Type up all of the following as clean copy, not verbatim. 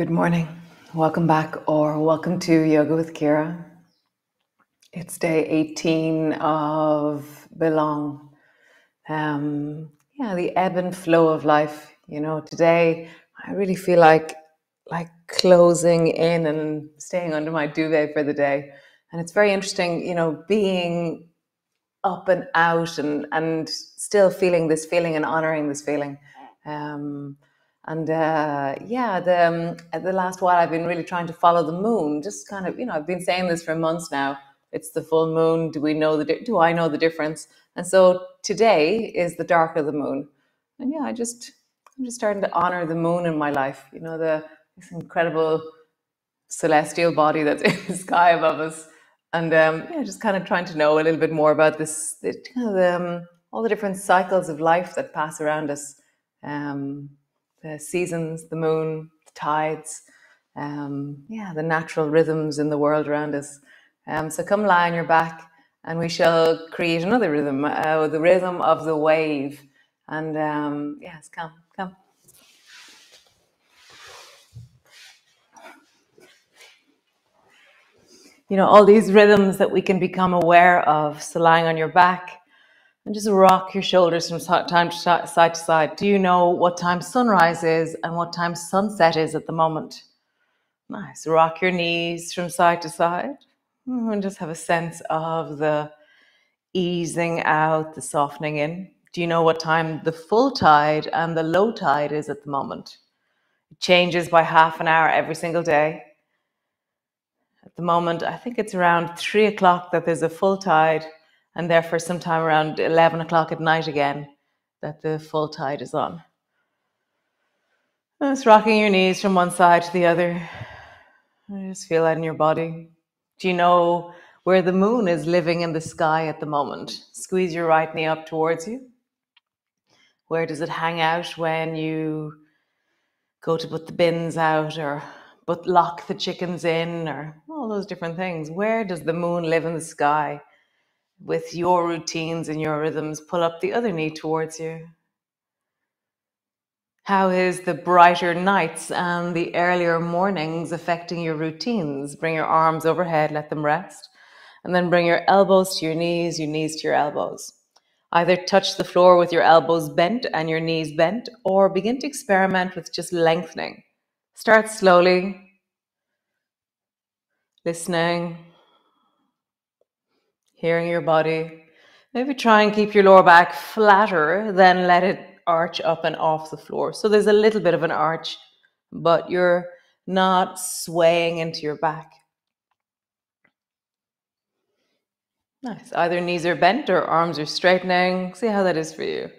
Good morning. Welcome back or welcome to Yoga with Ciara. It's day 18 of Belong. The ebb and flow of life. Today I really feel like closing in and staying under my duvet for the day. And it's very interesting, being up and out and still feeling this feeling and honoring this feeling. The last while I've been really trying to follow the moon. Just kind of, I've been saying this for months now. It's the full moon. Do I know the difference? And so today is the dark of the moon, and I'm just starting to honor the moon in my life. This incredible celestial body that's in the sky above us, and just kind of trying to know a little bit more about all the different cycles of life that pass around us. The seasons, the moon, the tides, the natural rhythms in the world around us. So come lie on your back and we shall create another rhythm, the rhythm of the wave. And yes, come. All these rhythms that we can become aware of. So lying on your back, and just rock your shoulders from side to side. Do you know what time sunrise is and what time sunset is at the moment? Nice. Rock your knees from side to side. And just have a sense of the easing out, the softening in. Do you know what time the full tide and the low tide is at the moment? It changes by half an hour every single day. At the moment, I think it's around 3 o'clock that there's a full tide, and therefore sometime around 11 o'clock at night again that the full tide is on. Just rocking your knees from one side to the other. Just feel that in your body. Do you know where the moon is living in the sky at the moment? Squeeze your right knee up towards you. Where does it hang out when you go to put the bins out or lock the chickens in or all those different things? Where does the moon live in the sky? With your routines and your rhythms, pull up the other knee towards you. How is the brighter nights and the earlier mornings affecting your routines? Bring your arms overhead, let them rest, and then bring your elbows to your knees to your elbows. Either touch the floor with your elbows bent and your knees bent, or begin to experiment with just lengthening. Start slowly, listening, hearing your body. Maybe try and keep your lower back flatter, then let it arch up and off the floor. So there's a little bit of an arch, but you're not swaying into your back. Nice. Either knees are bent or arms are straightening. See how that is for you.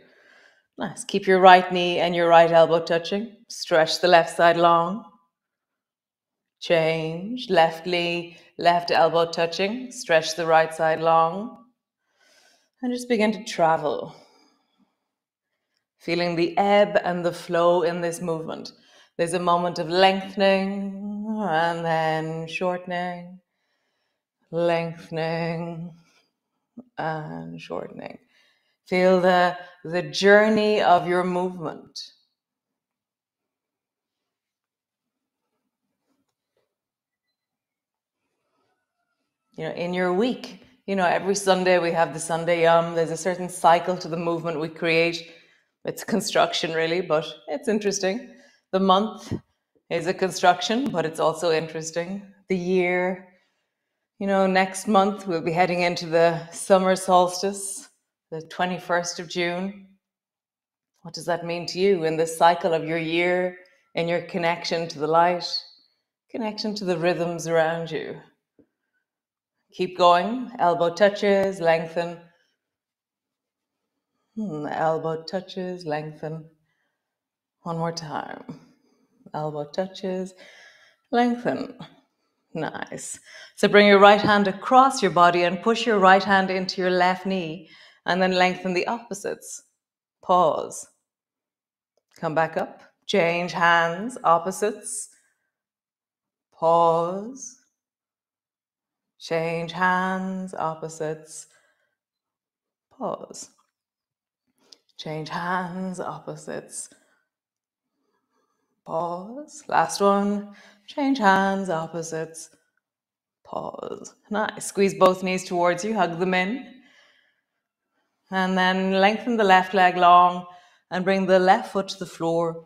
Nice. Keep your right knee and your right elbow touching. Stretch the left side long. Change. Left knee, left elbow touching. Stretch the right side long. And just begin to travel. Feeling the ebb and the flow in this movement. There's a moment of lengthening and then shortening, lengthening and shortening. Feel the journey of your movement. In your week, every Sunday we have the Sunday Yum. There's a certain cycle to the movement we create. It's construction really, but it's interesting. The month is a construction, but it's also interesting. The year, next month we'll be heading into the summer solstice, the 21st of June. What does that mean to you in the cycle of your year, in your connection to the light, connection to the rhythms around you? Keep going. Elbow touches, lengthen. Elbow touches, lengthen. One more time. Elbow touches, lengthen. Nice. So bring your right hand across your body and push your right hand into your left knee and then lengthen the opposites. Pause. Come back up. Change hands, opposites. Pause. Change hands, opposites. Pause. Change hands, opposites. Pause. Last one. Change hands, opposites. Pause. Nice. Squeeze both knees towards you, hug them in. And then lengthen the left leg long and bring the left foot to the floor.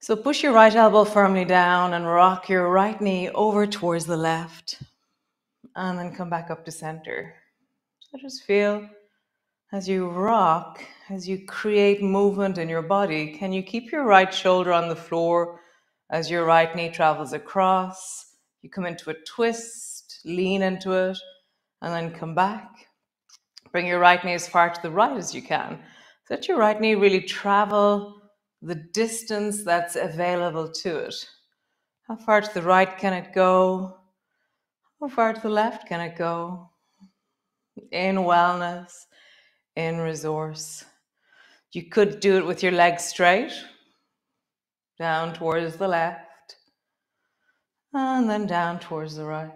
So push your right elbow firmly down and rock your right knee over towards the left. And then come back up to center. So just feel as you rock, as you create movement in your body, can you keep your right shoulder on the floor as your right knee travels across? You come into a twist, lean into it, and then come back. Bring your right knee as far to the right as you can. So let your right knee really travel the distance that's available to it. How far to the right can it go? How far to the left can it go? In wellness, in resource. You could do it with your legs straight, down towards the left, and then down towards the right.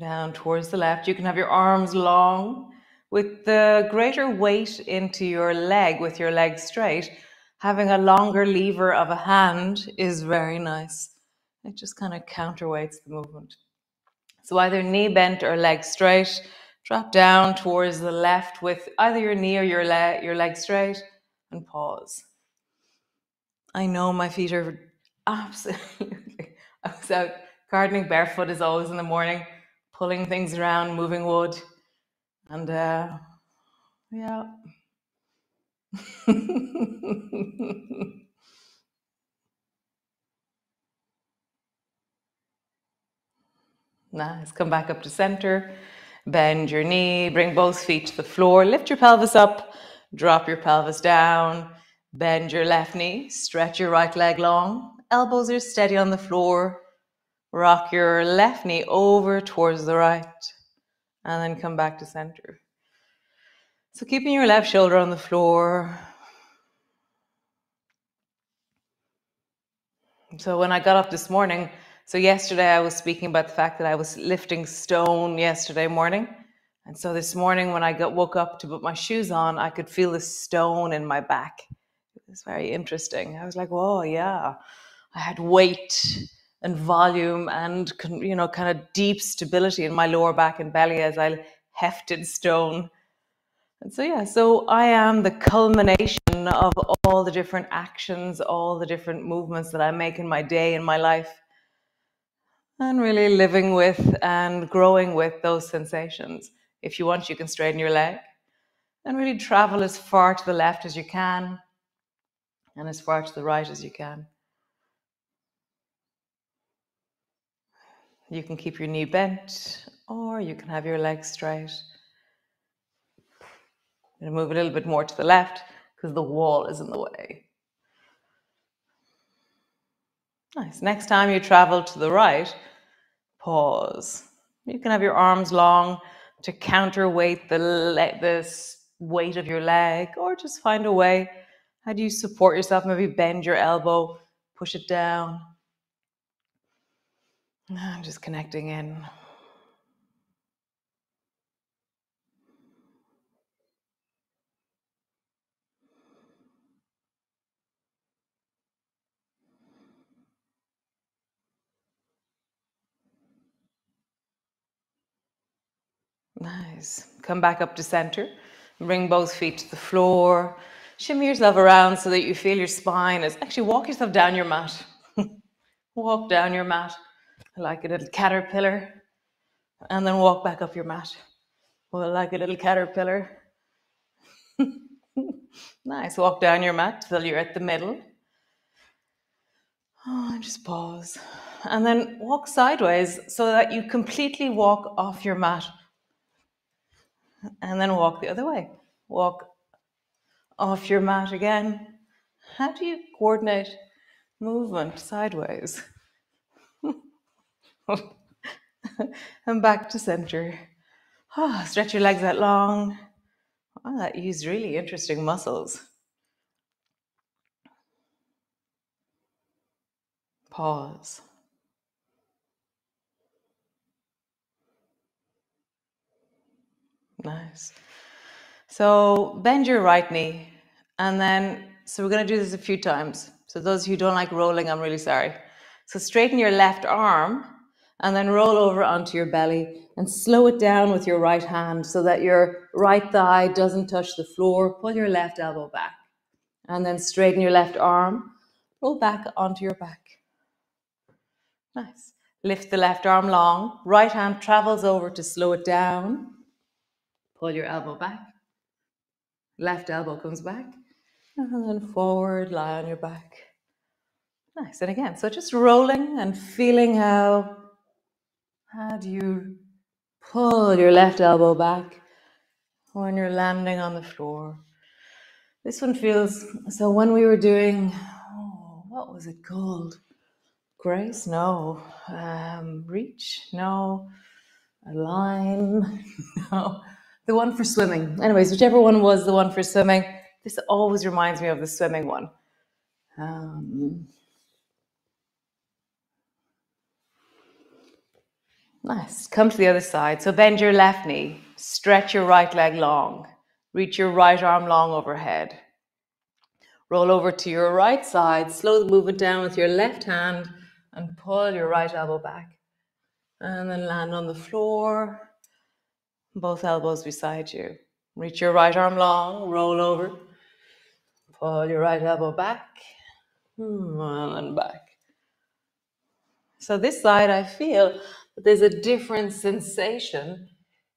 Down towards the left. You can have your arms long with the greater weight into your leg, with your leg straight. Having a longer lever of a hand is very nice. It just kind of counterweights the movement. So either knee bent or leg straight. Drop down towards the left with either your knee or your leg straight, and pause. I know my feet are absolutely. I was out gardening barefoot as always in the morning, pulling things around, moving wood, and yeah. Nice. Come back up to center. Bend your knee. Bring both feet to the floor. Lift your pelvis up. Drop your pelvis down. Bend your left knee. Stretch your right leg long. Elbows are steady on the floor. Rock your left knee over towards the right. And then come back to center. So keeping your left shoulder on the floor. So when I got up this morning, so yesterday I was speaking about the fact that I was lifting stone yesterday morning. And so this morning when I woke up to put my shoes on, I could feel the stone in my back. It was very interesting. I was like, whoa, yeah. I had weight and volume and, kind of deep stability in my lower back and belly as I hefted stone. And so, yeah, so I am the culmination of all the different actions, all the different movements that I make in my day, in my life, and really living with and growing with those sensations. If you want, you can straighten your leg and really travel as far to the left as you can and as far to the right as you can. You can keep your knee bent or you can have your legs straight. And move a little bit more to the left because the wall is in the way. Nice. Next time you travel to the right, pause. You can have your arms long to counterweight the weight of your leg, or just find a way. How do you support yourself? Maybe bend your elbow, push it down. Just connecting in. Nice. Come back up to center. Bring both feet to the floor. Shimmy yourself around so that you feel your spine is actually walk yourself down your mat. Walk down your mat like a little caterpillar and then walk back up your mat. Well, like a little caterpillar. Nice. Walk down your mat till you're at the middle. Oh, just pause. And then walk sideways so that you completely walk off your mat. And then walk the other way. Walk off your mat again. How do you coordinate movement sideways? And back to center. Oh, stretch your legs out long. Oh, that used really interesting muscles. Pause. Nice. So bend your right knee and then so we're going to do this a few times. So those who don't like rolling, I'm really sorry. So straighten your left arm and then roll over onto your belly and slow it down with your right hand so that your right thigh doesn't touch the floor. Pull your left elbow back and then straighten your left arm. Roll back onto your back. Nice. Lift the left arm long. Right hand travels over to slow it down. Pull your elbow back. Left elbow comes back. And then forward, lie on your back. Nice. And again, so just rolling and feeling how do you pull your left elbow back when you're landing on the floor. This one feels, so when we were doing, what was it called? Grace? No. Reach? No. Align? No. The one for swimming. Anyways, whichever one was the one for swimming, this always reminds me of the swimming one. Nice. Come to the other side. So bend your left knee. Stretch your right leg long. Reach your right arm long overhead. Roll over to your right side. Slow the movement down with your left hand and pull your right elbow back. And then land on the floor. Both elbows beside you. Reach your right arm long. Roll over. Pull your right elbow back. And then back. So this side, I feel that there's a different sensation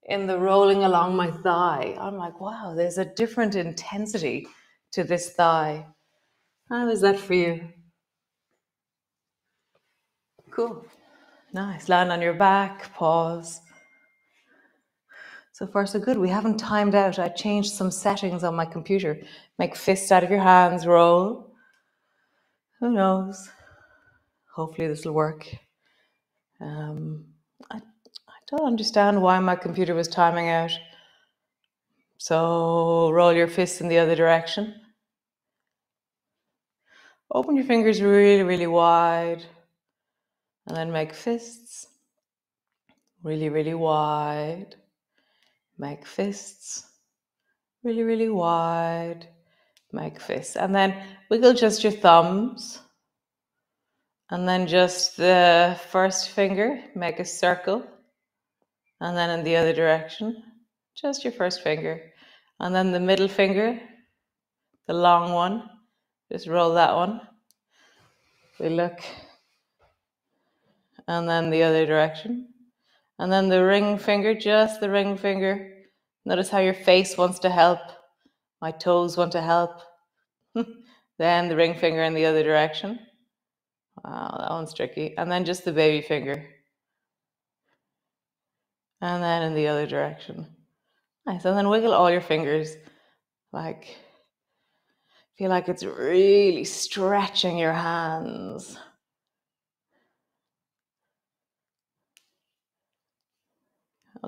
in the rolling along my thigh. I'm like, wow, there's a different intensity to this thigh. How is that for you? Cool. Nice. Land on your back, pause. So far, so good. We haven't timed out. I changed some settings on my computer. Make fists out of your hands, roll. Who knows? Hopefully this will work. I don't understand why my computer was timing out. So roll your fists in the other direction. Open your fingers really, really wide. And then make fists. Really, really wide. Make fists. Really, really wide. Make fists. And then wiggle just your thumbs. And then just the first finger, make a circle. And then in the other direction, just your first finger. And then the middle finger, the long one, just roll that one. We look. And then the other direction. And then the ring finger, just the ring finger. Notice how your face wants to help. My toes want to help. Then the ring finger in the other direction. Wow, that one's tricky. And then just the baby finger. And then in the other direction. Nice. And then wiggle all your fingers. Like, feel like it's really stretching your hands.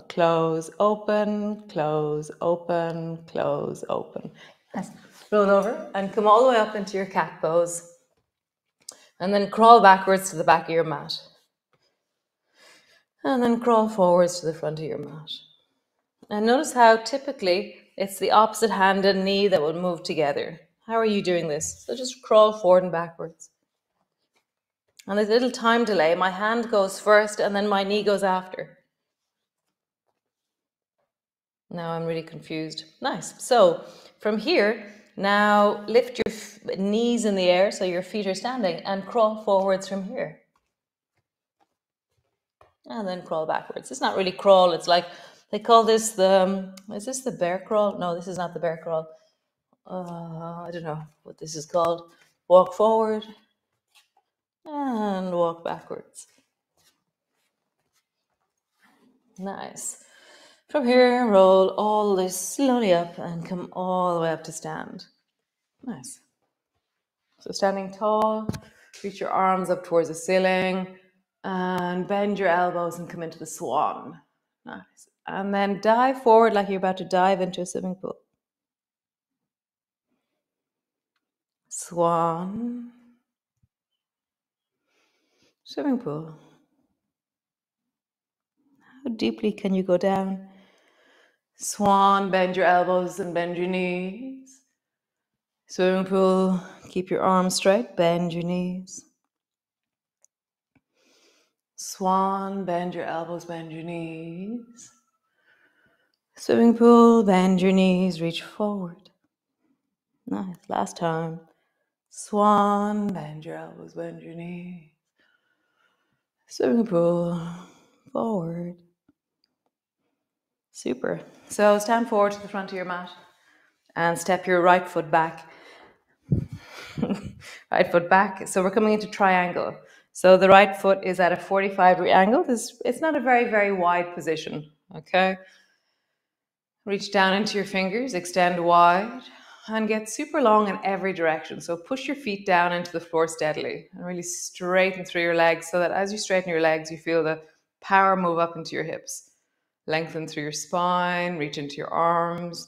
Close, open, close, open, close, open. Nice. Roll over and come all the way up into your cat pose. And then crawl backwards to the back of your mat. And then crawl forwards to the front of your mat. And notice how typically it's the opposite hand and knee that would move together. How are you doing this? So just crawl forward and backwards. And there's a little time delay. My hand goes first and then my knee goes after. Now I'm really confused. Nice. So from here, now lift your knees in the air so your feet are standing and crawl forwards from here. And then crawl backwards. It's not really crawl. It's like, they call this the, is this the bear crawl? No, this is not the bear crawl. I don't know what this is called. Walk forward and walk backwards. Nice. From here, roll all this slowly up and come all the way up to stand. Nice. So standing tall, reach your arms up towards the ceiling and bend your elbows and come into the swan. Nice. And then dive forward like you're about to dive into a swimming pool. Swan. Swimming pool. How deeply can you go down? Swan, bend your elbows and bend your knees. Swimming pool, keep your arms straight, bend your knees. Swan, bend your elbows, bend your knees. Swimming pool, bend your knees, reach forward. Nice, last time. Swan, bend your elbows, bend your knees. Swimming pool, forward. Super. So stand forward to the front of your mat and step your right foot back. Right foot back. So we're coming into triangle. So the right foot is at a 45-degree angle. It's not a very, very wide position. Okay. Reach down into your fingers, extend wide, and get super long in every direction. So push your feet down into the floor steadily and really straighten through your legs so that as you straighten your legs, you feel the power move up into your hips. Lengthen through your spine, reach into your arms.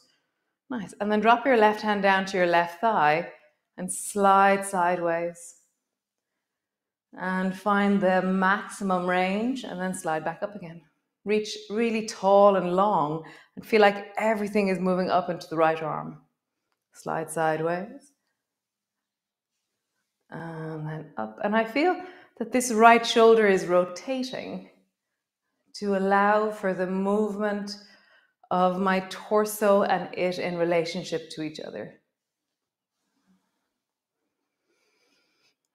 Nice. And then drop your left hand down to your left thigh and slide sideways. And find the maximum range and then slide back up again. Reach really tall and long and feel like everything is moving up into the right arm. Slide sideways. And then up. And I feel that this right shoulder is rotating to allow for the movement of my torso and it in relationship to each other.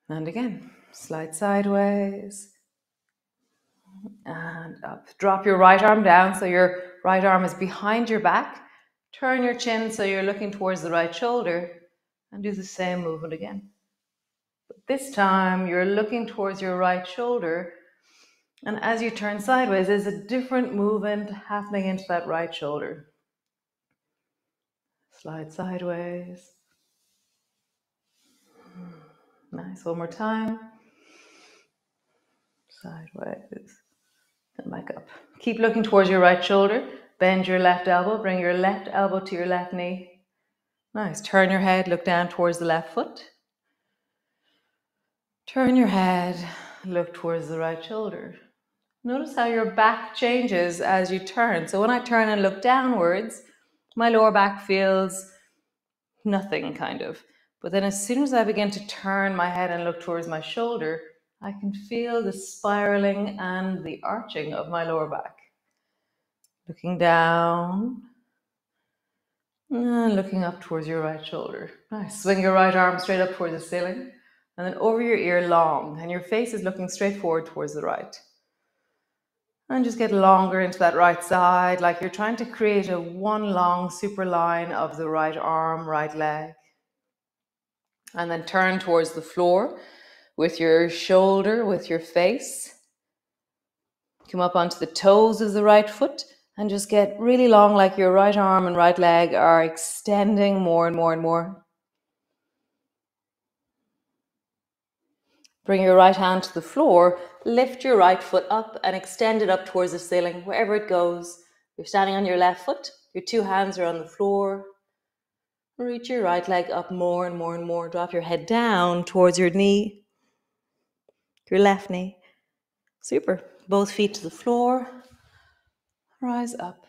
And again, slide sideways and up. Drop your right arm down so your right arm is behind your back. Turn your chin so you're looking towards the right shoulder and do the same movement again. But this time you're looking towards your right shoulder, and as you turn sideways, there's a different movement happening into that right shoulder. Slide sideways. Nice, one more time. Sideways. And back up. Keep looking towards your right shoulder. Bend your left elbow. Bring your left elbow to your left knee. Nice. Turn your head. Look down towards the left foot. Turn your head. Look towards the right shoulder. Notice how your back changes as you turn. So when I turn and look downwards, my lower back feels nothing, kind of. But then as soon as I begin to turn my head and look towards my shoulder, I can feel the spiraling and the arching of my lower back. Looking down and looking up towards your right shoulder. Nice. Swing your right arm straight up towards the ceiling and then over your ear long, and your face is looking straight forward towards the right. And just get longer into that right side, like you're trying to create a one long super line of the right arm, right leg. And then turn towards the floor with your shoulder, with your face. Come up onto the toes of the right foot and just get really long, like your right arm and right leg are extending more and more and more. Bring your right hand to the floor, lift your right foot up and extend it up towards the ceiling, wherever it goes. You're standing on your left foot, your two hands are on the floor. Reach your right leg up more and more and more. Drop your head down towards your knee, your left knee. Super. Both feet to the floor. Rise up.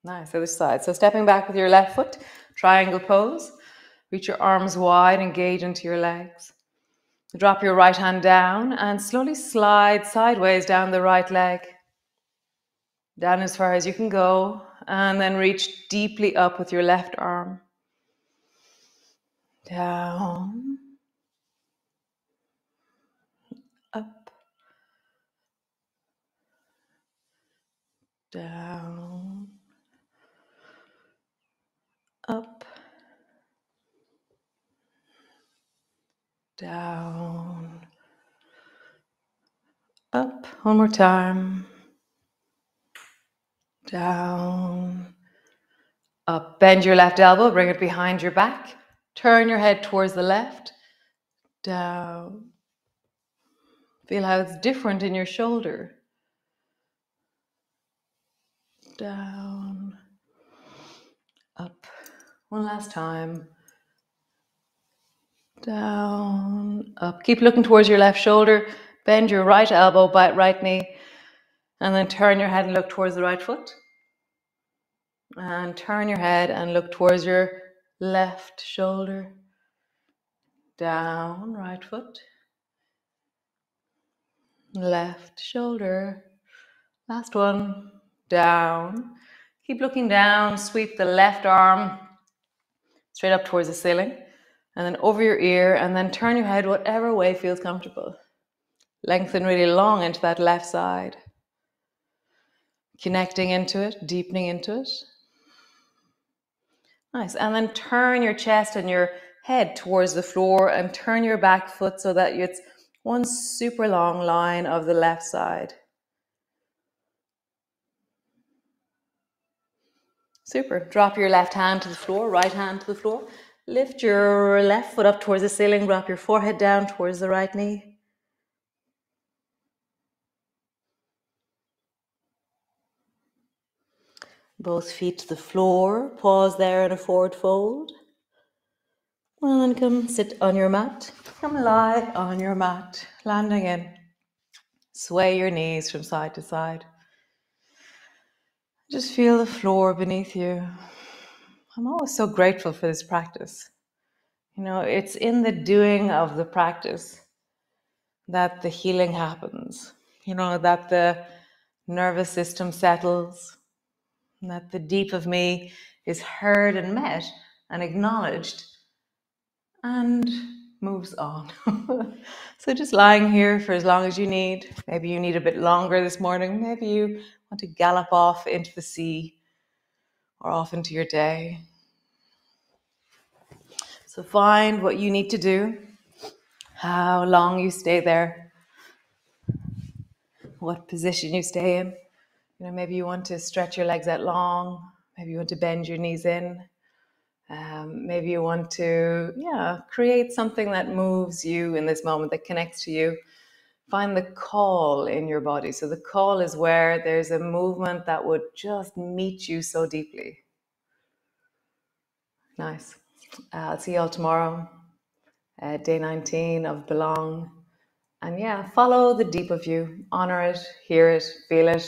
Nice, other side. So stepping back with your left foot, triangle pose. Reach your arms wide, engage into your legs. Drop your right hand down and slowly slide sideways down the right leg. Down as far as you can go, and then reach deeply up with your left arm. Down. Up. Down. Up. Down. Up. One more time. Down. Up. Bend your left elbow, bring it behind your back. Turn your head towards the left. Down. Feel how it's different in your shoulder. Down. Up. One last time. Down. Up. Keep looking towards your left shoulder. Bend your right elbow, bite right knee. And then turn your head and look towards the right foot. And turn your head and look towards your left shoulder, down, right foot, left shoulder, last one, down. Keep looking down, sweep the left arm straight up towards the ceiling, and then over your ear, and then turn your head whatever way feels comfortable. Lengthen really long into that left side. Connecting into it, deepening into it. Nice. And then turn your chest and your head towards the floor and turn your back foot so that it's one super long line of the left side. Super. Drop your left hand to the floor, right hand to the floor. Lift your left foot up towards the ceiling. Drop your forehead down towards the right knee. Both feet to the floor. Pause there in a forward fold. And come sit on your mat. Come lie on your mat, landing in. Sway your knees from side to side. Just feel the floor beneath you. I'm always so grateful for this practice. You know, it's in the doing of the practice that the healing happens. You know, that the nervous system settles, that the deep of me is heard and met and acknowledged and moves on. So just lying here for as long as you need. Maybe you need a bit longer this morning. Maybe you want to gallop off into the sea or off into your day. So find what you need to do, how long you stay there, what position you stay in. You know, maybe you want to stretch your legs out long. Maybe you want to bend your knees in. Maybe you want to, create something that moves you in this moment, that connects to you. Find the call in your body. So the call is where there's a movement that would just meet you so deeply. Nice. I'll see you all tomorrow, day 19 of Belong. And follow the deep of you. Honor it, hear it, feel it,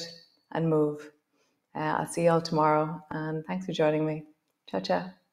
and move. I'll see you all tomorrow. And thanks for joining me. Ciao, ciao.